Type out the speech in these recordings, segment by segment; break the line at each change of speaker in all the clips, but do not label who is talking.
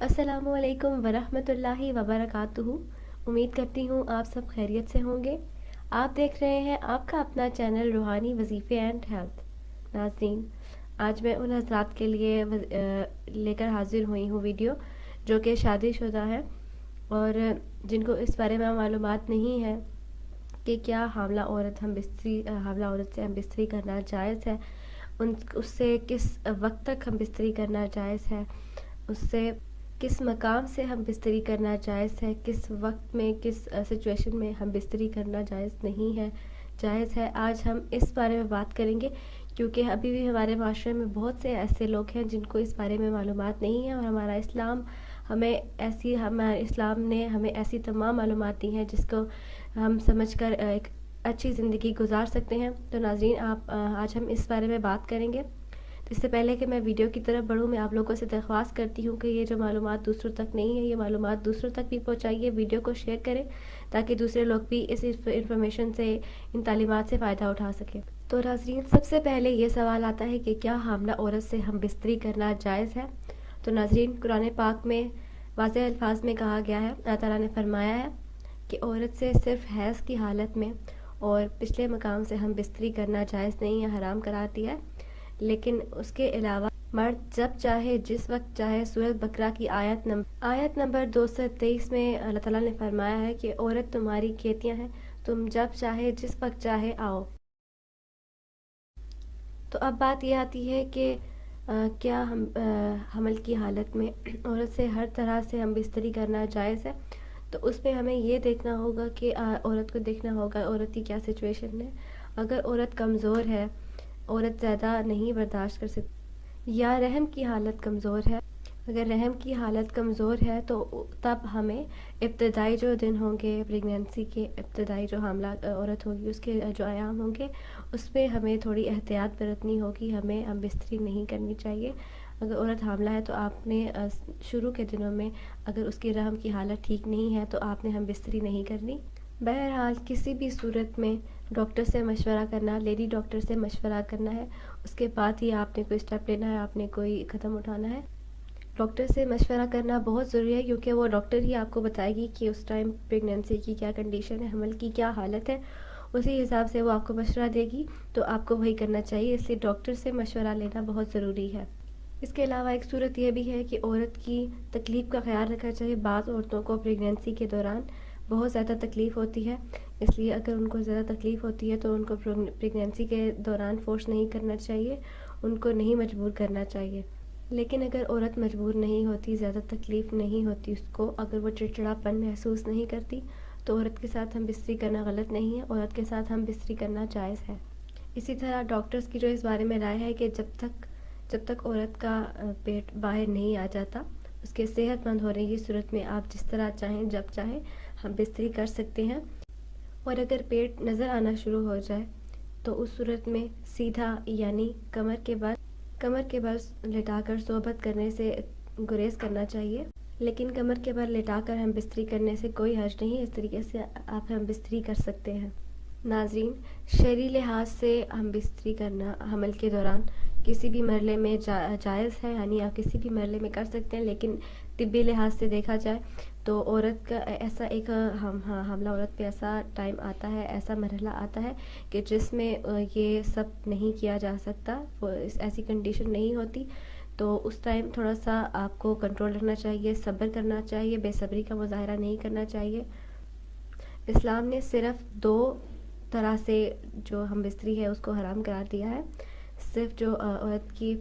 अस्सलामुअलैकुम वरहमतुल्लाहि वबरकातुहू। उम्मीद करती हूँ आप सब खैरियत से होंगे। आप देख रहे हैं आपका अपना चैनल रूहानी वजीफ़े एंड हेल्थ। नाज़रीन, आज मैं उन हज़रात के लिए लेकर हाजिर हुई हूँ वीडियो जो कि शादीशुदा है और जिनको इस बारे में मालूमात नहीं है कि क्या हामला औरत से हम बिस्तरी करना जायज़ है, उससे किस वक्त तक हम बिस्तरी करना जायज़ है, उससे किस मकाम से हम बिस्तरी करना जायज़ है, किस वक्त में किस सिचुएशन में हम बिस्तरी करना जायज़ नहीं है, जायज़ है। आज हम इस बारे में बात करेंगे क्योंकि अभी भी हमारे माशरे में बहुत से ऐसे लोग हैं जिनको इस बारे में मालूमात नहीं है और हमारे इस्लाम ने हमें ऐसी तमाम मालूमात दी हैं जिसको हम समझकर एक अच्छी ज़िंदगी गुजार सकते हैं। तो नाज़रीन, आज हम इस बारे में बात करेंगे। तो इससे पहले कि मैं वीडियो की तरफ बढ़ूँ, मैं आप लोगों से दरख्वास्त करती हूँ कि ये जो मालूमात दूसरों तक नहीं है, ये मालूमात दूसरों तक भी पहुँचाइए, वीडियो को शेयर करें ताकि दूसरे लोग भी इस इंफॉर्मेशन से, इन तालीमात से फ़ायदा उठा सकें। तो नाज़रीन, सबसे पहले ये सवाल आता है कि क्या हामला औरत से हम बिस्तरी करना जायज़ है। तो नाज़रीन, कुरान पाक में वाज़ेह अल्फाज में कहा गया है, अल्लाह ताला ने फरमाया है कि औरत से सिर्फ़ हैज़ की हालत में और पिछले मकाम से हम बिस्तरी करना जायज़ नहीं है, हराम करार दिया है। लेकिन उसके अलावा मर्द जब चाहे जिस वक्त चाहे, सूरत बकरा की आयत नंबर 223 में अल्लाह ताला ने फरमाया है कि औरत तुम्हारी खेतियां हैं, तुम जब चाहे जिस वक्त चाहे आओ। तो अब बात ये आती है कि क्या हम हमल की हालत में औरत से हर तरह से हम बिस्तरी करना जायज़ है। तो उसमें हमें ये देखना होगा कि औरत को देखना होगा औरत की क्या सिचुएशन है। अगर औरत कमज़ोर है, औरत ज़्यादा नहीं बर्दाश्त कर सकती या रहम की हालत कमज़ोर है, अगर रहम की हालत कमज़ोर है तो तब हमें इब्तदाई जो दिन होंगे, प्रेगनेंसी के इब्तदाई जो हामला औरत होगी उसके जो आयाम होंगे, उस पर हमें थोड़ी एहतियात बरतनी होगी। हमें हम बिस्तरी नहीं करनी चाहिए। अगर औरत हामला है तो आपने शुरू के दिनों में अगर उसकी रहम की हालत ठीक नहीं है तो आपने हम बिस्तरी नहीं करनी। बहरहाल किसी भी सूरत में डॉक्टर से मशवरा करना, लेडी डॉक्टर से मशवरा करना है, उसके बाद ही आपने कोई स्टेप लेना है, आपने कोई कदम उठाना है। डॉक्टर से मशवरा करना बहुत ज़रूरी है क्योंकि वो डॉक्टर ही आपको बताएगी कि उस टाइम प्रेगनेंसी की क्या कंडीशन है, हमल की क्या हालत है, उसी हिसाब से वो आपको मशवरा देगी, तो आपको वही करना चाहिए। इसलिए डॉक्टर से मशवरा लेना बहुत ज़रूरी है। इसके अलावा एक सूरत यह भी है कि औरत की तकलीफ़ का ख्याल रखना चाहिए। बाज़ औरतों को प्रेगनेंसी के दौरान बहुत ज़्यादा तकलीफ़ होती है, इसलिए अगर उनको ज़्यादा तकलीफ़ होती है तो उनको प्रेगनेंसी के दौरान फ़ोर्स नहीं करना चाहिए, उनको नहीं मजबूर करना चाहिए। लेकिन अगर औरत मजबूर नहीं होती, ज़्यादा तकलीफ़ नहीं होती उसको, अगर वो चिड़चिड़ापन महसूस नहीं करती, तो औरत के साथ हम बिस्तरी करना गलत नहीं है, औरत के साथ हम बिस्तरी करना जायज़ है। इसी तरह डॉक्टर्स की जो इस बारे में राय है कि जब तक औरत का पेट बाहर नहीं आ जाता, उसके सेहतमंद होने की सूरत में आप जिस तरह चाहें जब चाहें हम बिस्तरी कर सकते हैं। और अगर पेट नज़र आना शुरू हो जाए तो उस सूरत में सीधा यानी कमर के बल लेटाकर सोहबत करने से गुरेज करना चाहिए। लेकिन कमर के बल लेटाकर हम बिस्तरी करने से कोई हर्ज नहीं, इस तरीके से आप हम बिस्तरी कर सकते हैं। नाज़रीन, शरई लिहाज से हम बिस्तरी करना हमल के दौरान किसी भी मरले में जायज़ है, यानी आप किसी भी मरले में कर सकते हैं। लेकिन तिब्बी लिहाज से देखा जाए तो औरत का ऐसा एक हमला औरत पे ऐसा टाइम आता है, ऐसा मरहला आता है कि जिसमें ये सब नहीं किया जा सकता, वो ऐसी कंडीशन नहीं होती। तो उस टाइम थोड़ा सा आपको कंट्रोल रखना चाहिए, सब्र करना चाहिए, बेसब्री का मुजाहरा नहीं करना चाहिए। इस्लाम ने सिर्फ दो तरह से जो हम बिस्तरी है उसको हराम करार दिया है। सिर्फ जो औरत की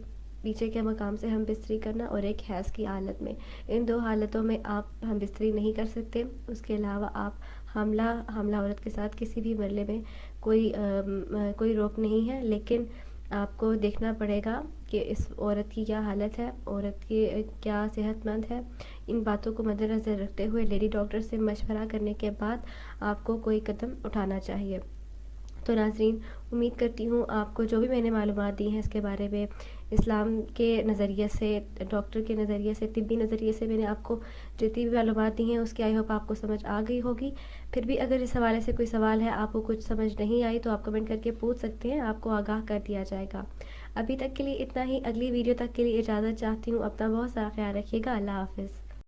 पीछे के मकाम से हम बिस्तरी करना और एक हैज़ की हालत में, इन दो हालतों में आप हम बिस्तरी नहीं कर सकते। उसके अलावा आप हमला औरत के साथ किसी भी मरले में कोई रोक नहीं है। लेकिन आपको देखना पड़ेगा कि इस औरत की क्या हालत है, औरत की क्या सेहतमंद है। इन बातों को मद्देनज़र रखते हुए लेडी डॉक्टर से मशवरा करने के बाद आपको कोई कदम उठाना चाहिए। तो नाज़रीन, उम्मीद करती हूँ आपको जो भी मैंने मालूमात दी हैं इसके बारे में, इस्लाम के नज़रिए से, डॉक्टर के नज़रिए से, तिब्बी नज़रिए से मैंने आपको जितनी भी मालूमात दी हैं उसकी आई होप आपको समझ आ गई होगी। फिर भी अगर इस हवाले से कोई सवाल है, आपको कुछ समझ नहीं आई, तो आप कमेंट करके पूछ सकते हैं, आपको आगाह कर दिया जाएगा। अभी तक के लिए इतना ही। अगली वीडियो तक के लिए इजाज़त चाहती हूँ। अपना बहुत सारा ख्याल रखिएगा। अल्लाह हाफ़िज़।